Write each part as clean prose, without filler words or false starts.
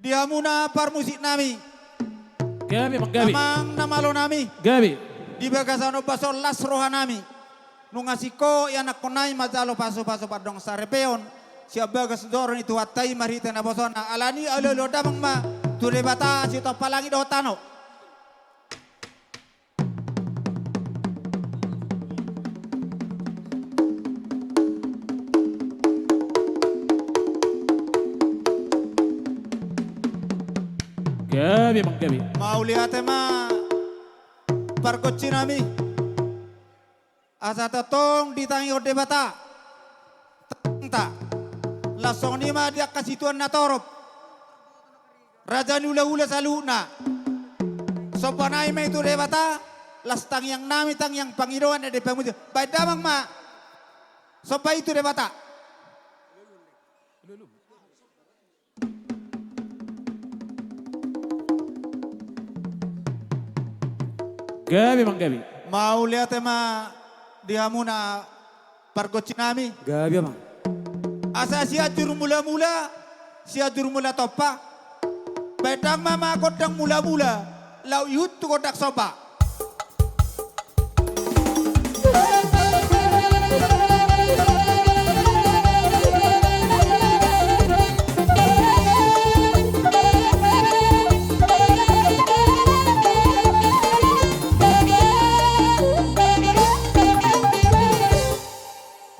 Dia muna parmusik nami. Gabi mang gabi. Namang namalo nami. Gabi. Di bagasano baso las roha nami. Nung asiko yan nakunay mazalo paso-paso padong sa repeon. Siya bagas doron itu hatay marita na baso na alani alolo damang ma. Ture bata sito palangi do tano. Gabi mang gabi. Mau lihat ma parkocin nami. Asa tatong ditangi orde bata. Tanta. Lasong ni ma dia kasih tuan na torop. Raja ni ula-ula saluna. Sopanay may itu de bata. Las tang yang nami tang yang pangiroan de pamujo. Baik damang ma. Sopai itu de bata. Gabi mang gabi. Mau lihat ma dia muna parkocin nami. Gabi mang. Asa siya mula-mula, siya mula topa. Bedang mama kodang mula-mula, lau ihut tu kodak soba.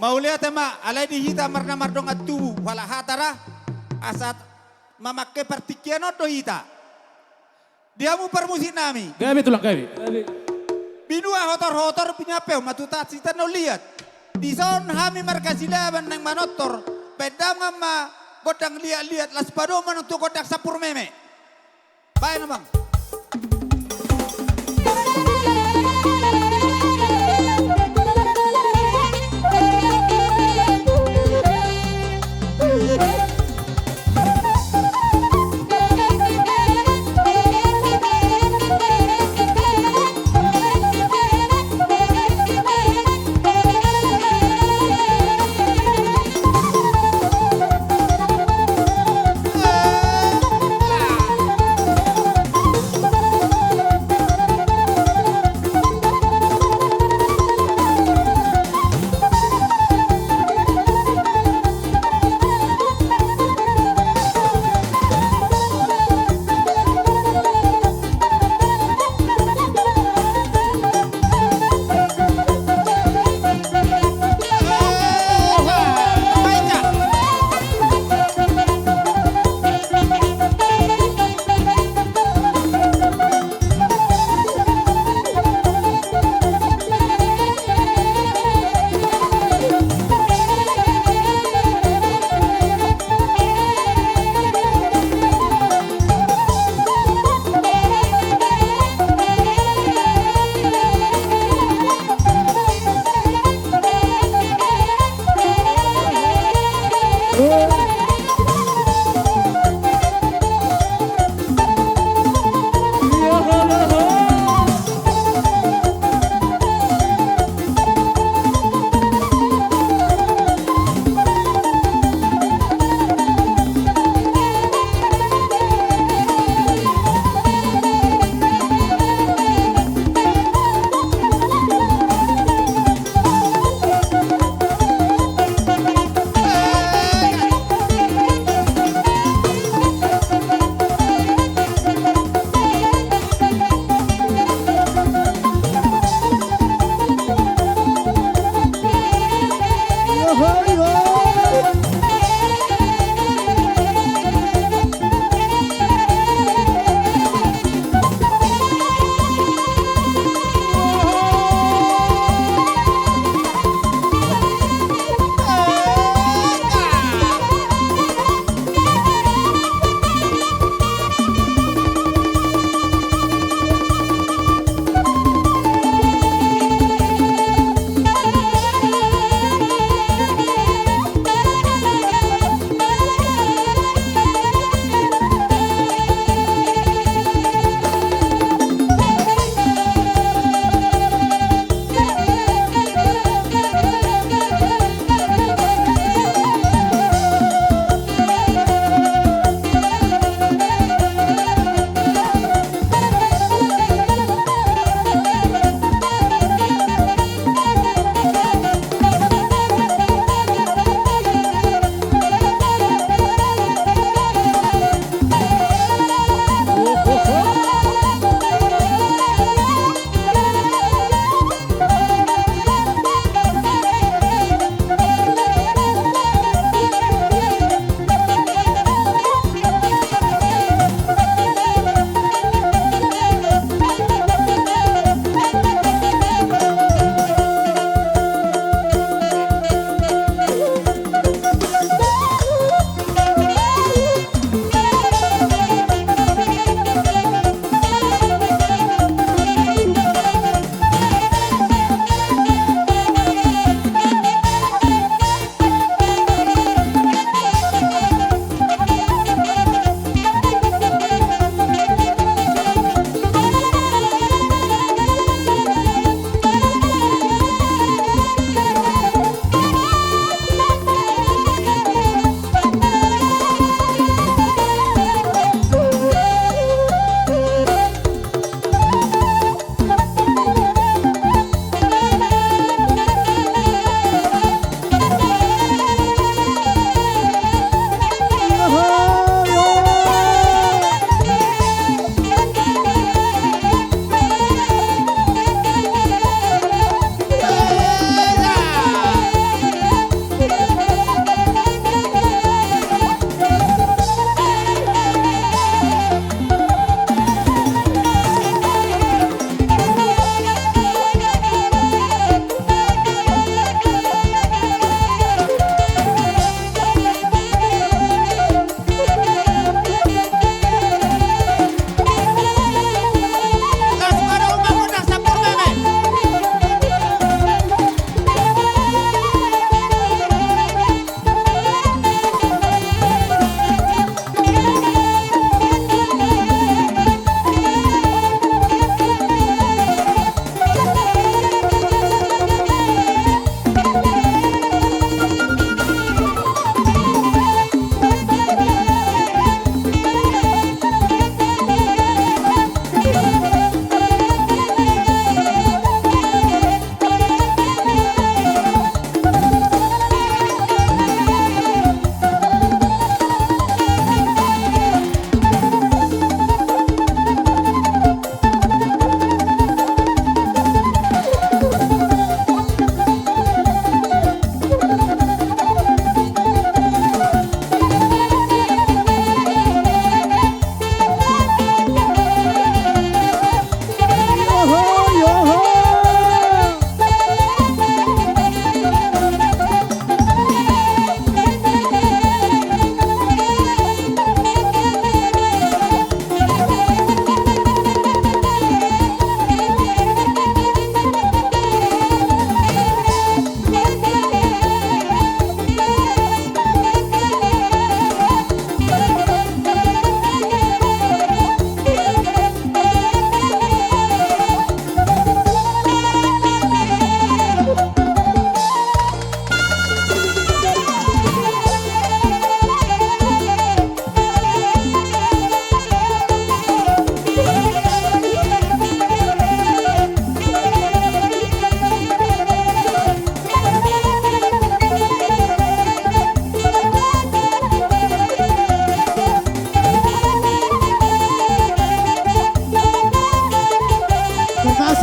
Mau lihat ma, alai dihita marna mardong atu, wala hatara, asat mamakai partikian oto hita. Dia mu permusik nami. Gabi tulang gabi. Binua hotor-hotor punya peu matuta sita no lihat. Di son hami markasilaban nang manotor. Pedam ma godang lihat-lihat las pado manutu kodak sapur meme. Baik na bang.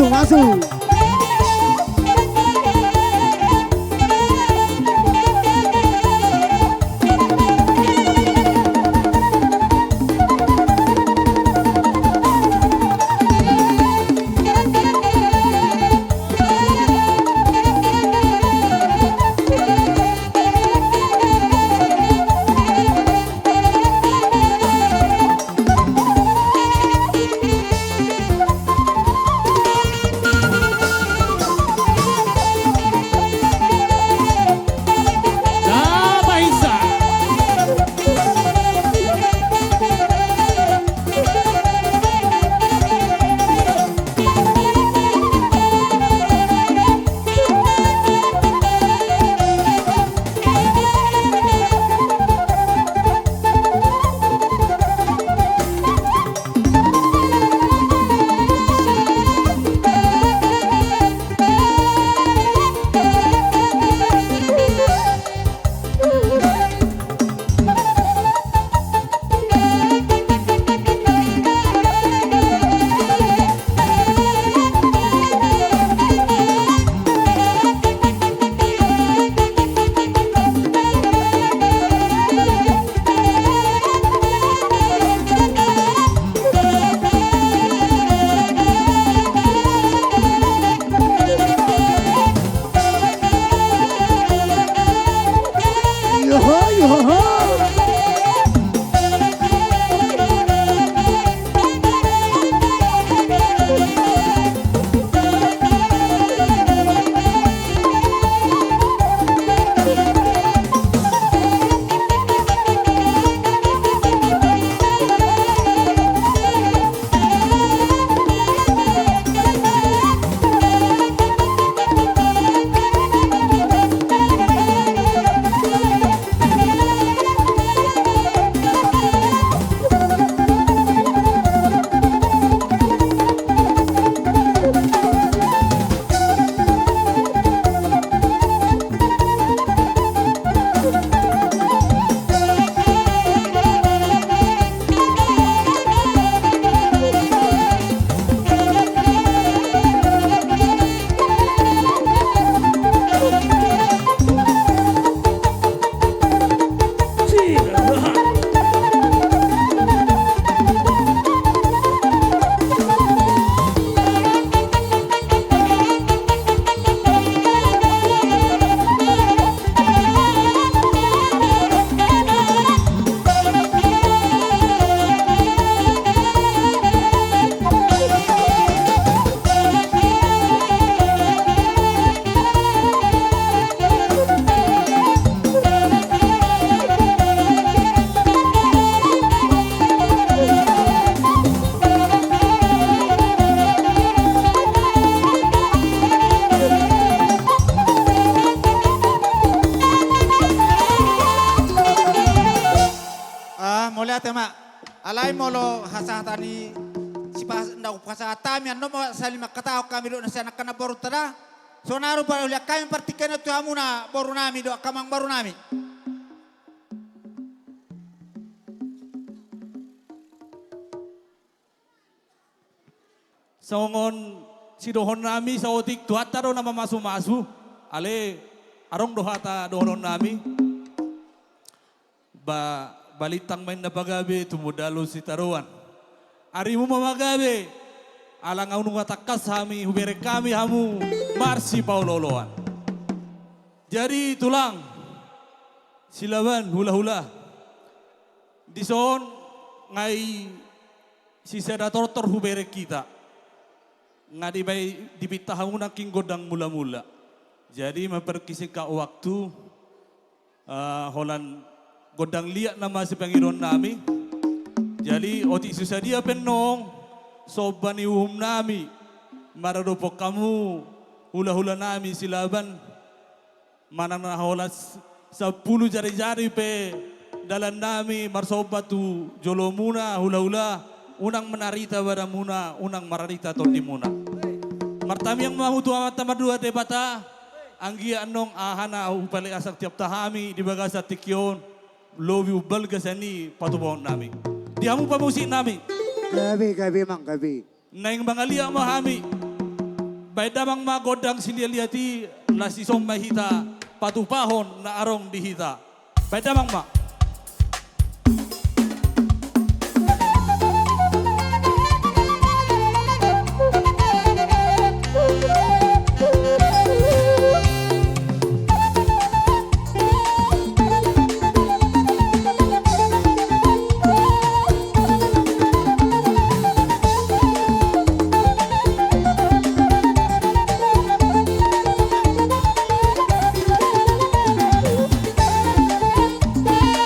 masuk. Dabaisa. Yoho, yoho. Mulai tema. Alay molo hasatani si pas ndak pasatami no mo salima katao kami do na sana kana baru tada. So naru pa ulia kami partikan tu amuna baru nami do kamang baru nami. Songon si dohon nami sa otik tuata ro na mamasu-masu. Ale arong dohata dohon nami. Balitang main na pagabi tumudalo si taruan. Ari mo mamagabi. Alang ang nungatakas hami hubere kami hamu marsi pauloloan. Jadi tulang silaban hula-hula. Dison ngai si sedator hubere kita. Nga di bay dibitahamu na king godang mula-mula. Jadi memperkisi ka waktu holan godang liat nama si Panginoon nami. Jadi oti susah dia penong sobani uhum nami. Maradopok kamu hula-hula nami silaban. Manang na holas 10 jari-jari pe dalan nami marsobatu jolo muna hula-hula. Unang menarita pada muna, unang mararita tondi muna. Martami yang mahu tua mata madua debata, anggia anong ahana upale asak tiap tahami di bagasa tikyon, lobi ubalga sani patubon nami. Dihamu pamusik nami. Gabi, mang gabi. Naing bangalia mahami, Baik damang magodang silialiati lasisong mahita patupahon na arong dihita. Baik damang ma. Hey!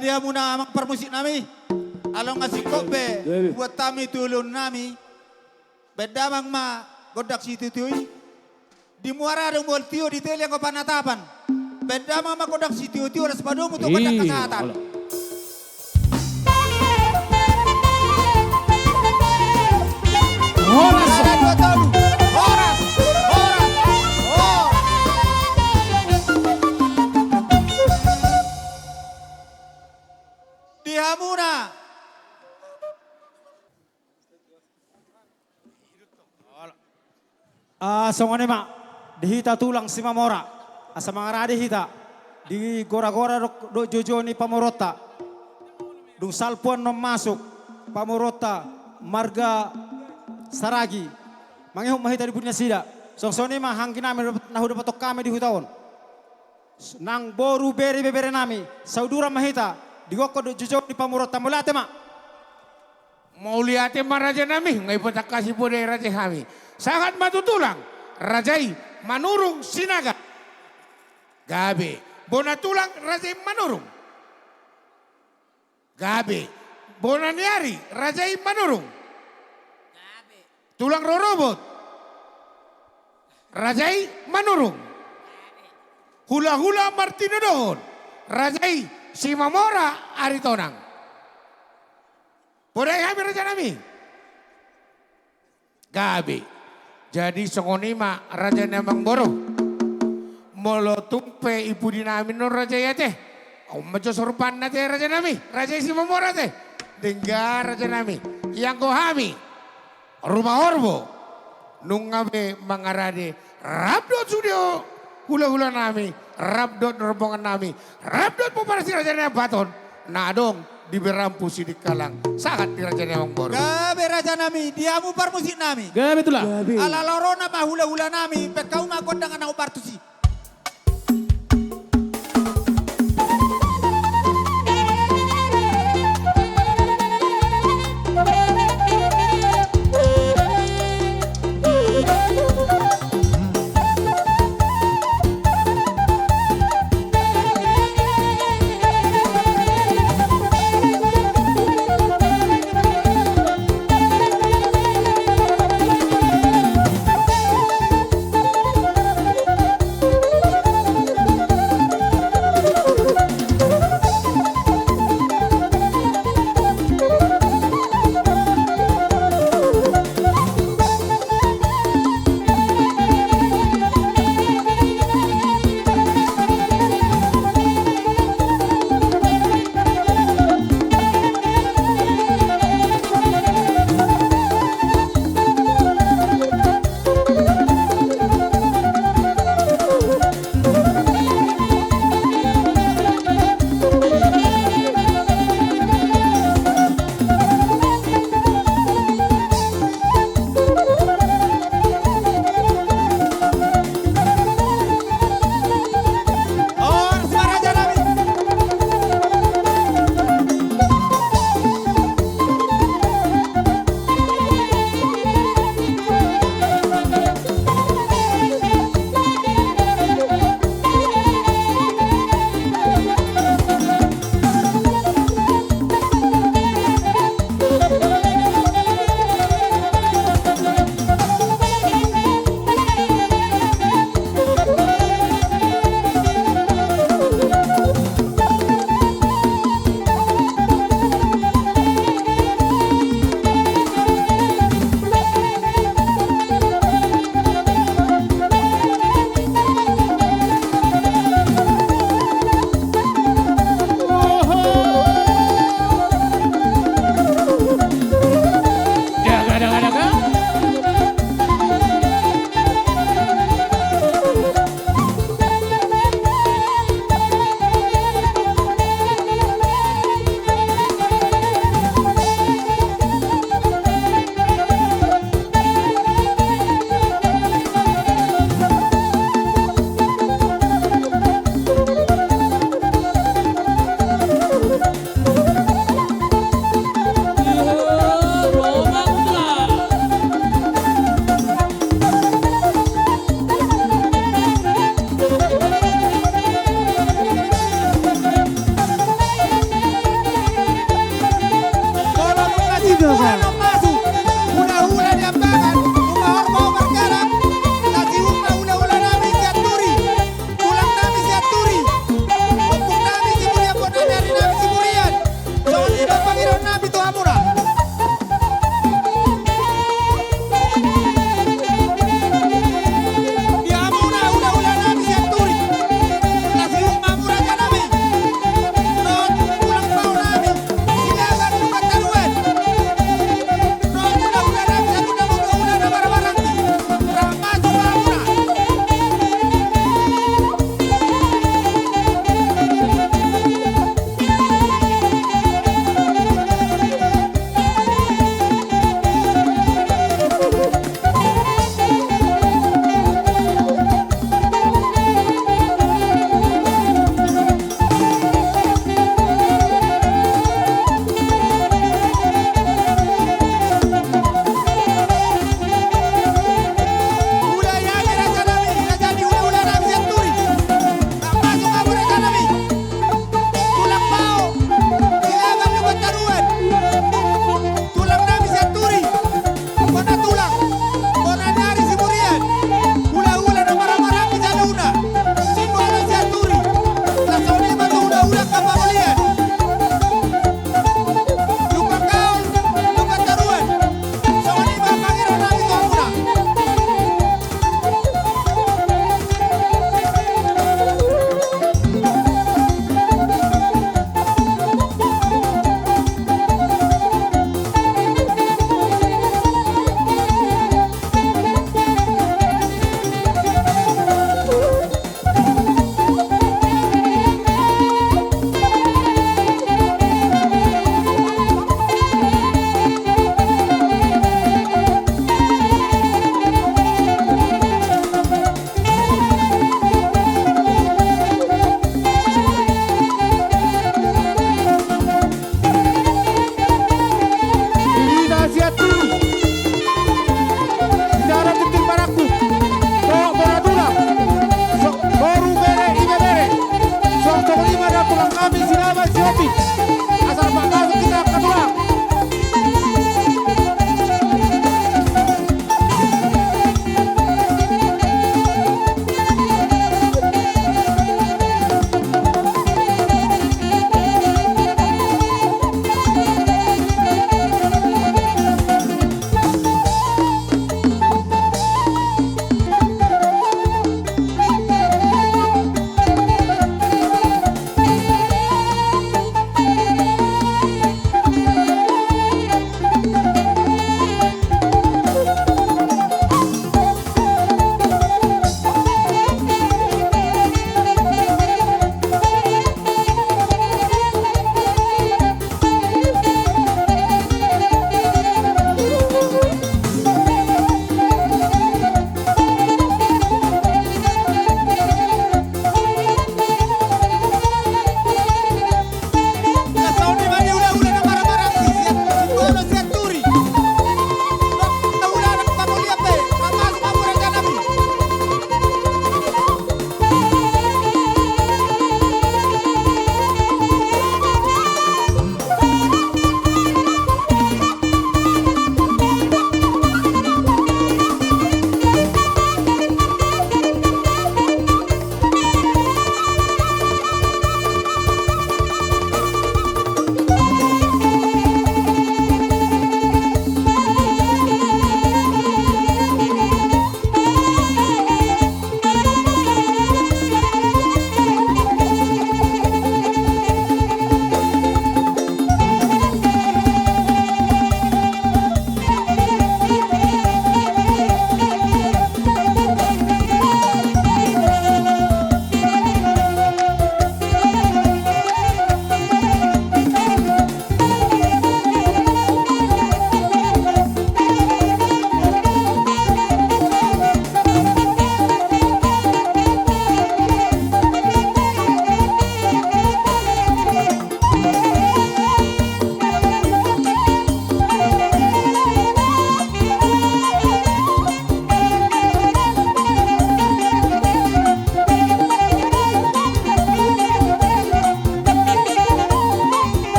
dia muna amang permusik nami. Along ngasih kobe buat tami tulun nami. Beda mang ma godak situ tuh. Di muara ada multio di tel yang kau panatapan. Beda mang ma godak situ tuh harus padum untuk godak kesehatan. Horas. Ada dua tahun. Horas. Horas. Oh. Dia muna. Songone ma dihita tulang si Mamora asa mangarade hita di gora-gora do jojo ni pamorota dung salpuan nom masuk pamorota marga saragi mangihuk mahita di punya sida songsone ma hangki nami nahu dapatok kami di hutaon nang boru beri bebere nami saudura mahita di goko do jojo ni pamorota mulate ma mau lihat raja nami ngai petak kasih pode raja kami sangat matutulang rajai manurung sinaga gabe bona tulang rajai manurung gabe bona niari rajai manurung gabe tulang rorobot rajai manurung hula-hula martino dohon rajai si Mamora aritonang pode kami raja nami gabe. Jadi songonima raja namang boro. Molo tumpe ibu dinamin non raja ya teh. Om majo sorpan na teh raja nami. Raja si Mamora teh. Dengar raja nami. Yang ko hami. Rumah orbo. Nungabe mangarade. Rabdot sudio. Hula-hula nami. Rabdot rombongan nami. Rabdot puparasi raja nami baton. Nadong. Diberampusi di kalang sangat di raja namang boro. Gabe raja nami, diamu permusik nami. Gabe tulang. Ala lorona ma hula-hula nami, pet kau ma gondang anak partusi.